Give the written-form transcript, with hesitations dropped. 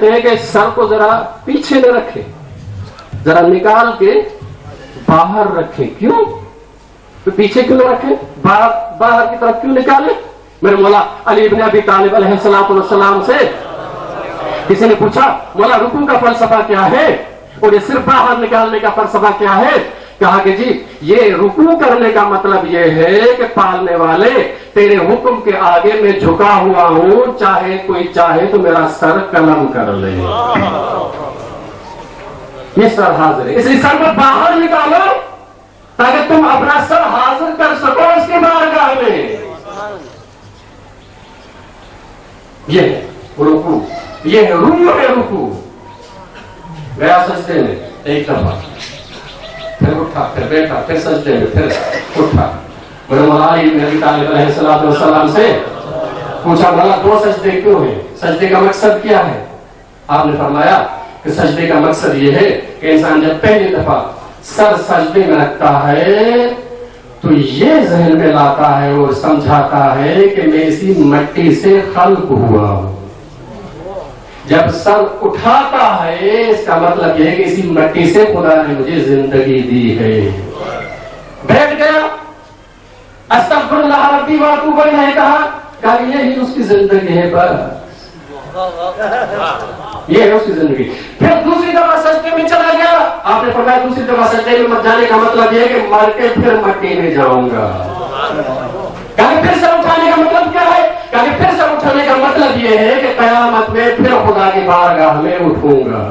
कहते हैं कि सर को जरा पीछे न रखे, जरा निकाल के बाहर रखे। क्यों? तो पीछे क्यों रखे, बाहर की तरफ क्यों निकाले? मेरे मौला अली इब्न अबी तालिब अलैहिस्सलाम से किसी ने पूछा, मौला रुकू का फलसफा क्या है और ये सिर्फ बाहर निकालने का फलसफा क्या है? कहा कि जी ये रुकू करने का मतलब ये है कि पालने वाले तेरे हुक्म के आगे मैं झुका हुआ हूं, चाहे कोई चाहे तो मेरा सर कलम कर ले। ये सर हाजिर है, इसलिए सर को बाहर निकालो ताकि तुम अपना सर हाजिर कर सको इसके बारगाह में। ये रुकू, ये है रूह है रुकू। गया सजदे में एक दफा, फिर उठा, फिर बैठा, फिर सजदे में, फिर उठा। मेरे मौला अली इब्न अबी तालिब अलैहिस्सलाम से पूछा, मौला दो सजदे क्यों है, सजदे का मकसद क्या है? आपने फरमाया कि सजदे का मकसद ये है कि इंसान जब पहली दफा सर सजदे में रखता है तो ये जहन में लाता है और समझाता है कि मैं इसी मिट्टी से खल्क हुआ हूं। जब सर उठाता है इसका मतलब यह है कि इसी मिट्टी से खुदा ने मुझे जिंदगी दी है। बैठ गया, अस्तगफिरुल्लाह रब्बी व अतूबु इलैह कहा, यही उसकी जिंदगी है, बस ये है उसकी जिंदगी। फिर दूसरी दफा सजदे में चला गया, आपने फरमाया दूसरी दफा सजदे में मत जाने का मतलब यह है कि मर के फिर मिट्टी में जाऊंगा। फिर सर उठाने का मतलब क्या है? फिर सर उठाने का मतलब यह है कि कयामत में फिर खुदा की बारगाह में उठूंगा।